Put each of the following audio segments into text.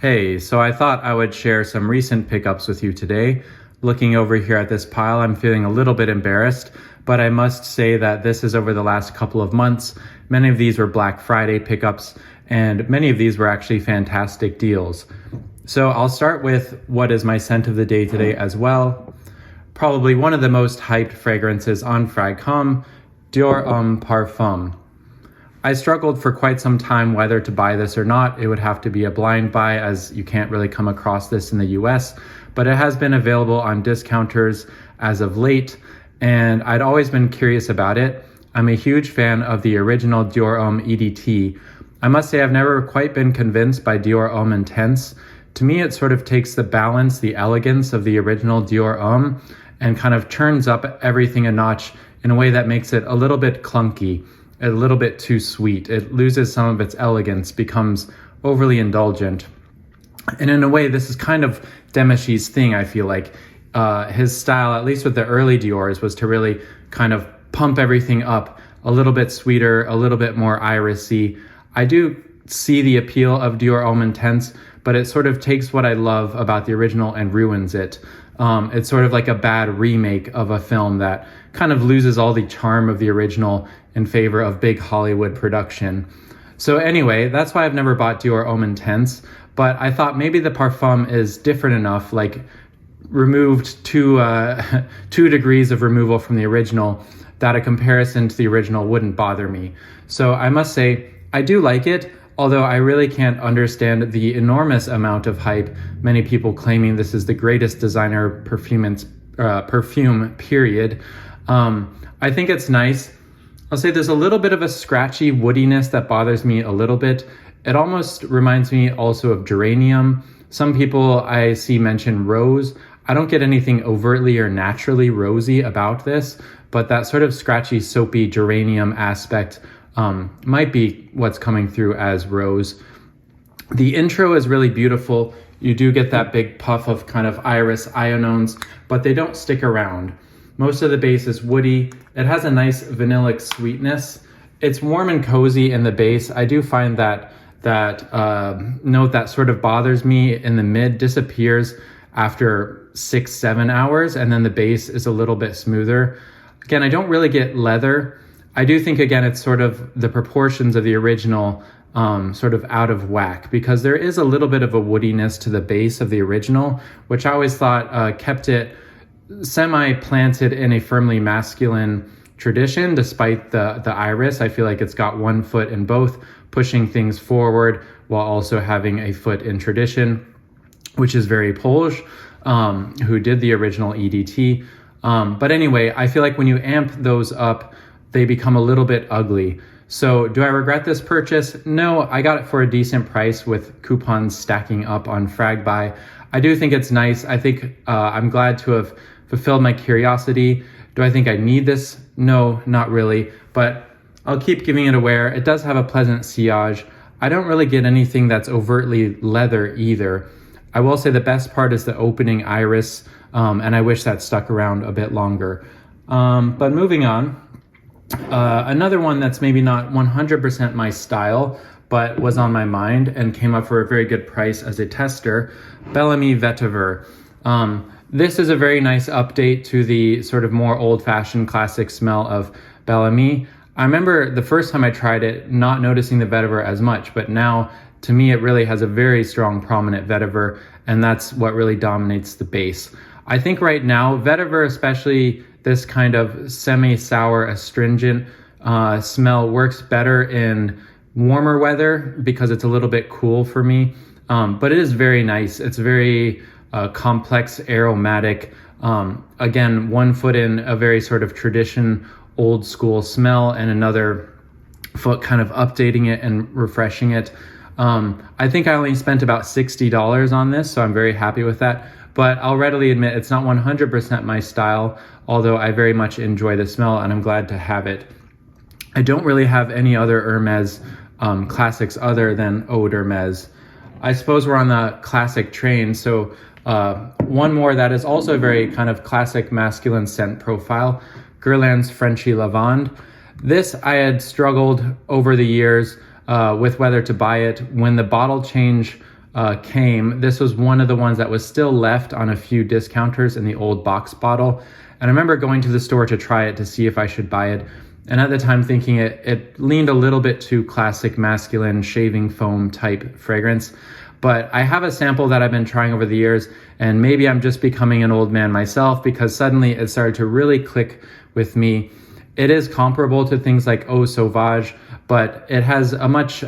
Hey, so I thought I would share some recent pickups with you today. Looking over here at this pile, I'm feeling a little bit embarrassed, but I must say that this is over the last couple of months. Many of these were Black Friday pickups, and many of these were actually fantastic deals. So I'll start with what is my scent of the day today as well. Probably one of the most hyped fragrances on Frag, Dior Homme Parfum. I struggled for quite some time whether to buy this or not. It would have to be a blind buy as you can't really come across this in the US, but it has been available on discounters as of late, and I'd always been curious about it. I'm a huge fan of the original Dior Homme EDT. I must say I've never quite been convinced by Dior Homme Intense. To me, it sort of takes the balance, the elegance of the original Dior Homme and kind of turns up everything a notch in a way that makes it a little bit clunky, a little bit too sweet. It loses some of its elegance, becomes overly indulgent. And in a way, this is kind of Demeschi's thing, I feel like. His style, at least with the early Diors, was to really kind of pump everything up a little bit sweeter, a little bit more irisy. I do see the appeal of Dior Homme Intense, but it sort of takes what I love about the original and ruins it. It's sort of like a bad remake of a film that kind of loses all the charm of the original in favor of big Hollywood production. So anyway, that's why I've never bought Dior Homme Intense, but I thought maybe the Parfum is different enough, like removed 2 degrees of removal from the original, that a comparison to the original wouldn't bother me. So I must say, I do like it, although I really can't understand the enormous amount of hype, many people claiming this is the greatest designer perfume period. I think it's nice. I'll say there's a little bit of a scratchy woodiness that bothers me a little bit. It almost reminds me also of geranium. Some people I see mention rose. I don't get anything overtly or naturally rosy about this, but that sort of scratchy, soapy geranium aspect might be what's coming through as rose. The intro is really beautiful. You do get that big puff of kind of iris ionones, but they don't stick around. Most of the base is woody. It has a nice vanillic sweetness. It's warm and cozy in the base. I do find that note that sort of bothers me in the mid disappears after 6-7 hours, and then the base is a little bit smoother. Again, I don't really get leather. I do think, again, it's sort of the proportions of the original sort of out of whack, because there is a little bit of a woodiness to the base of the original, which I always thought kept it semi-planted in a firmly masculine tradition, despite the iris. I feel like it's got one foot in both, pushing things forward while also having a foot in tradition, which is very Polish, who did the original EDT. But anyway, I feel like when you amp those up, they become a little bit ugly. So do I regret this purchase? No, I got it for a decent price with coupons stacking up on Frag Buy. I do think it's nice. I think I'm glad to have fulfilled my curiosity. Do I think I need this? No, not really, but I'll keep giving it a wear. It does have a pleasant sillage. I don't really get anything that's overtly leather either. I will say the best part is the opening iris, and I wish that stuck around a bit longer. But moving on, another one that's maybe not 100% my style, but was on my mind and came up for a very good price as a tester, Bel Ami Vetiver. This is a very nice update to the sort of more old-fashioned classic smell of Bel Ami. I remember the first time I tried it not noticing the vetiver as much, but now to me it really has a very strong prominent vetiver, and that's what really dominates the base. I think right now vetiver, especially this kind of semi-sour astringent smell, works better in warmer weather because it's a little bit cool for me, but it is very nice. It's very complex, aromatic. Again, one foot in a very sort of tradition, old school smell, and another foot kind of updating it and refreshing it. I think I only spent about $60 on this, so I'm very happy with that. But I'll readily admit it's not 100% my style, although I very much enjoy the smell and I'm glad to have it. I don't really have any other Hermes classics other than Eau d'Hermes. I suppose we're on the classic train, so one more that is also a very kind of classic masculine scent profile, Guerlain's Frenchie Lavand. This I had struggled over the years with whether to buy it. When the bottle change came, this was one of the ones that was still left on a few discounters in the old box bottle. And I remember going to the store to try it to see if I should buy it. And at the time thinking it leaned a little bit to classic masculine shaving foam type fragrance. But I have a sample that I've been trying over the years, and maybe I'm just becoming an old man myself, because suddenly it started to really click with me. It is comparable to things like Eau Sauvage, but it has a much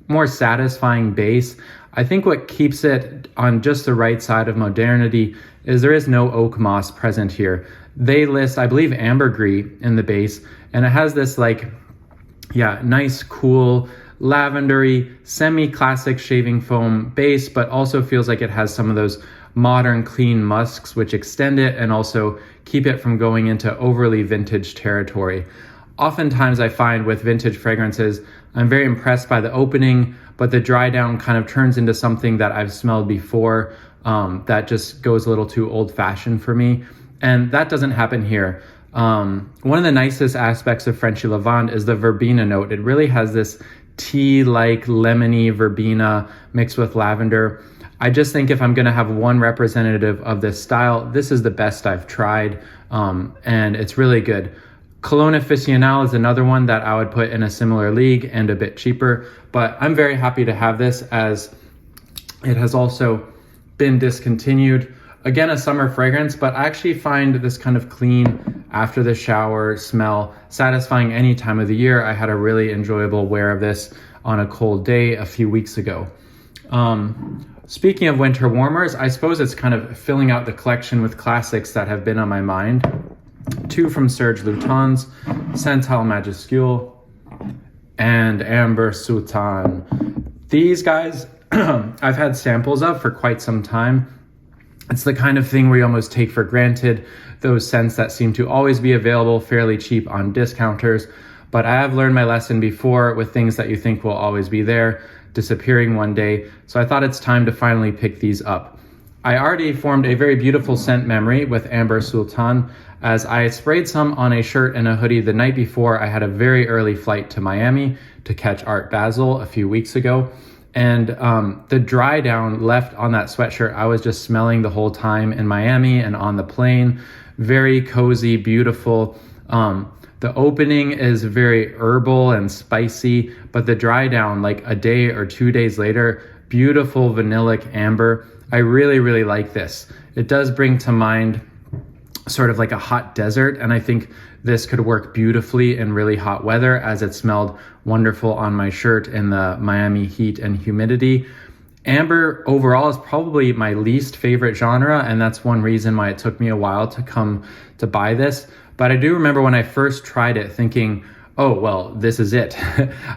more satisfying base. I think what keeps it on just the right side of modernity is there is no oak moss present here. They list, I believe, ambergris in the base, and it has this nice, cool, lavendery, semi-classic shaving foam base, but also feels like it has some of those modern clean musks which extend it and also keep it from going into overly vintage territory. Oftentimes I find with vintage fragrances, I'm very impressed by the opening, but the dry down kind of turns into something that I've smelled before that just goes a little too old-fashioned for me. And that doesn't happen here. One of the nicest aspects of Frenchie Lavand is the verbena note. It really has this tea-like lemony verbena mixed with lavender. I just think if I'm going to have one representative of this style, this is the best I've tried, and it's really good. Cologne Aficional is another one that I would put in a similar league and a bit cheaper, but I'm very happy to have this as it has also been discontinued. Again, a summer fragrance, but I actually find this kind of clean after the shower smell satisfying any time of the year. I had a really enjoyable wear of this on a cold day a few weeks ago. Speaking of winter warmers, I suppose it's kind of filling out the collection with classics that have been on my mind. Two from Serge Lutens, Santal Majuscule and Amber Sultan. These guys I've had samples of for quite some time. It's the kind of thing where you almost take for granted those scents that seem to always be available fairly cheap on discounters. But I have learned my lesson before with things that you think will always be there, disappearing one day. So I thought it's time to finally pick these up. I already formed a very beautiful scent memory with Amber Sultan, as I sprayed some on a shirt and a hoodie the night before I had a very early flight to Miami to catch Art Basel a few weeks ago. And the dry down left on that sweatshirt, I was just smelling the whole time in Miami and on the plane. Very cozy, beautiful. The opening is very herbal and spicy, but the dry down, like a day or 2 days later, beautiful vanillic amber. I really, really like this. It does bring to mind sort of like a hot desert, and I think this could work beautifully in really hot weather, as it smelled wonderful on my shirt in the Miami heat and humidity. Amber overall is probably my least favorite genre, and that's one reason why it took me a while to come to buy this. But I do remember when I first tried it thinking, oh, well, this is it.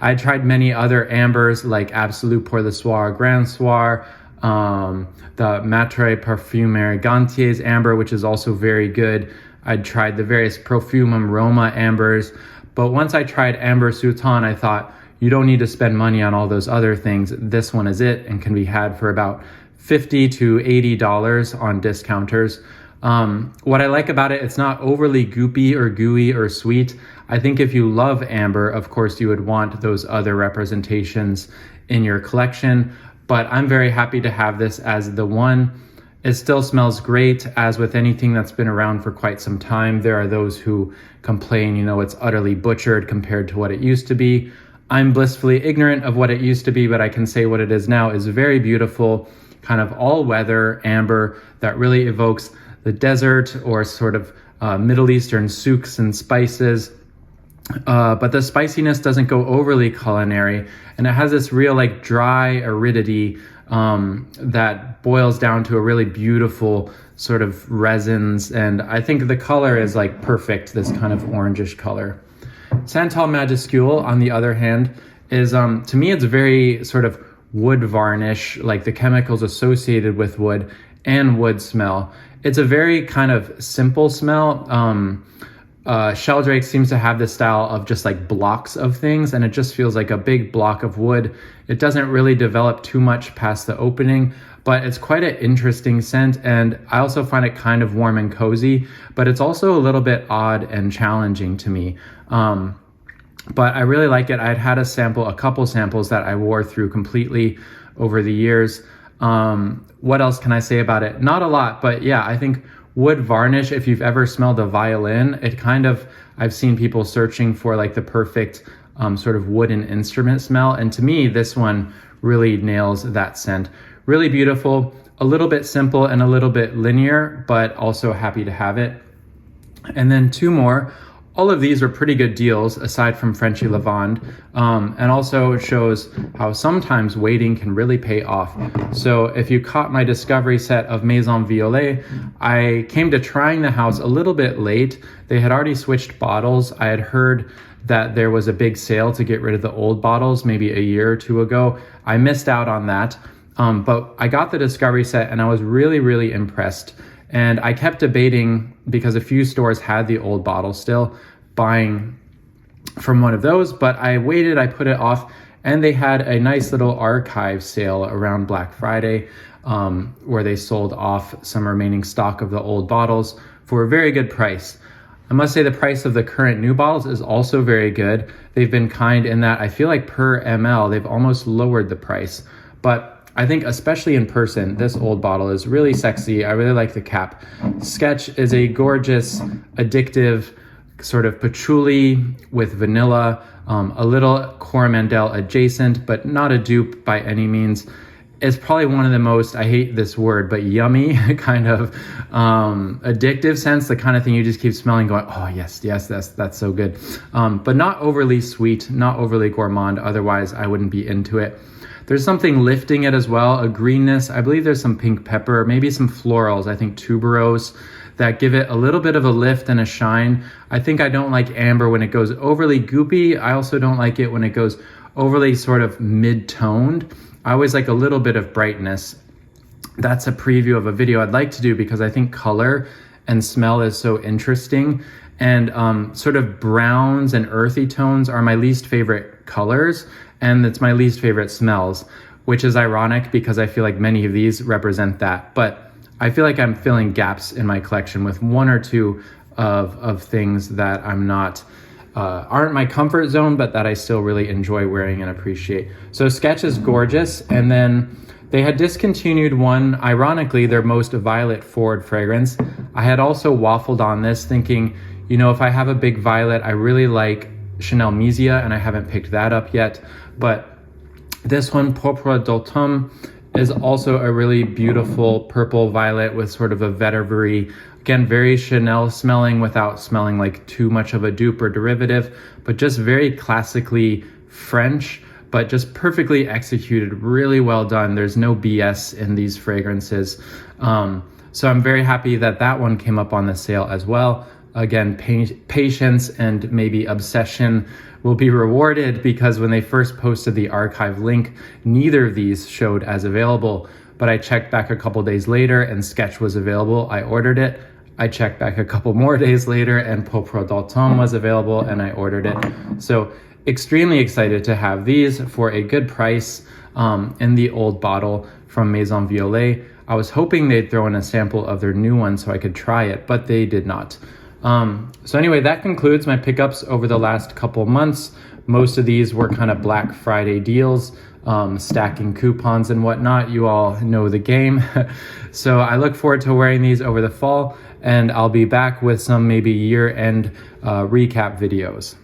I tried many other ambers like Absolute Pour le Soir, Grand Soir, the Matre Parfumerie Gantier's amber, which is also very good. I'd tried the various Profumum Roma ambers, but once I tried Amber Sultan, I thought, you don't need to spend money on all those other things. This one is it, and can be had for about $50 to $80 on discounters. What I like about it, it's not overly goopy or gooey or sweet. I think if you love amber, of course, you would want those other representations in your collection, but I'm very happy to have this as the one. It still smells great, as with anything that's been around for quite some time. There are those who complain, it's utterly butchered compared to what it used to be. I'm blissfully ignorant of what it used to be, but I can say what it is now is very beautiful, kind of all-weather amber that really evokes the desert or sort of Middle Eastern souks and spices. But the spiciness doesn't go overly culinary, and it has this real dry aridity that boils down to a really beautiful sort of resins, and I think the color is perfect, this kind of orangish color. Santal Majuscule, on the other hand, is to me it's very sort of wood varnish, like the chemicals associated with wood and wood smell. It's a very kind of simple smell. Sheldrake seems to have this style of just blocks of things, and it just feels like a big block of wood. It doesn't really develop too much past the opening, but it's quite an interesting scent, and I also find it kind of warm and cozy, but it's also a little bit odd and challenging to me. But I really like it. I'd had a couple samples that I wore through completely over the years. What else can I say about it? Not a lot, but yeah, I think wood varnish, if you've ever smelled a violin, it kind of, I've seen people searching for like the perfect sort of wooden instrument smell. And to me, this one really nails that scent. Really beautiful, a little bit simple and a little bit linear, but also happy to have it. And then two more. All of these are pretty good deals aside from Frenchie Lavand, and also shows how sometimes waiting can really pay off. So if you caught my discovery set of Maison Violet, I came to trying the house a little bit late. They had already switched bottles. I had heard that there was a big sale to get rid of the old bottles maybe a year or two ago. I missed out on that, but I got the discovery set and I was really, really impressed. And I kept debating, because a few stores had the old bottle still, buying from one of those, but I waited, I put it off, and they had a nice little archive sale around Black Friday where they sold off some remaining stock of the old bottles for a very good price. I must say the price of the current new bottles is also very good. They've been kind in that I feel like per ml, they've almost lowered the price. But I think especially in person, this old bottle is really sexy. I really like the cap. Sketch is a gorgeous, addictive sort of patchouli with vanilla, a little Coromandel adjacent, but not a dupe by any means. It's probably one of the most, I hate this word, but yummy kind of addictive scents, the kind of thing you just keep smelling going, oh yes, that's so good. But not overly sweet, not overly gourmand, otherwise I wouldn't be into it. There's something lifting it as well, a greenness. I believe there's some pink pepper, maybe some florals, I think tuberose, that give it a little bit of a lift and a shine. I think I don't like amber when it goes overly goopy. I also don't like it when it goes overly sort of mid-toned. I always like a little bit of brightness. That's a preview of a video I'd like to do because I think color and smell is so interesting. And sort of browns and earthy tones are my least favorite colors, and it's my least favorite smells, which is ironic because I feel like many of these represent that. But I feel like I'm filling gaps in my collection with one or two of things that I'm not, aren't my comfort zone, but that I still really enjoy wearing and appreciate. So Sketch is gorgeous. And then they had discontinued one, ironically, their most violet forward fragrance. I had also waffled on this thinking, you know, if I have a big violet, I really like Chanel Misia, and I haven't picked that up yet. But this one, Pourpre d'Automne, is also a really beautiful purple violet with sort of a vetiver, again, very Chanel smelling without smelling like too much of a dupe or derivative, but just very classically French, but just perfectly executed, really well done. There's no BS in these fragrances. So I'm very happy that that one came up on the sale as well. Again, patience and maybe obsession will be rewarded, because when they first posted the archive link, neither of these showed as available. But I checked back a couple days later and Sketch was available. I ordered it. I checked back a couple more days later and Pourpre d'Automne was available and I ordered it. So extremely excited to have these for a good price in the old bottle from Maison Violet. I was hoping they'd throw in a sample of their new one so I could try it, but they did not. So anyway, that concludes my pickups over the last couple months. Most of these were kind of Black Friday deals, stacking coupons and whatnot. You all know the game. So I look forward to wearing these over the fall, and I'll be back with some maybe year-end recap videos.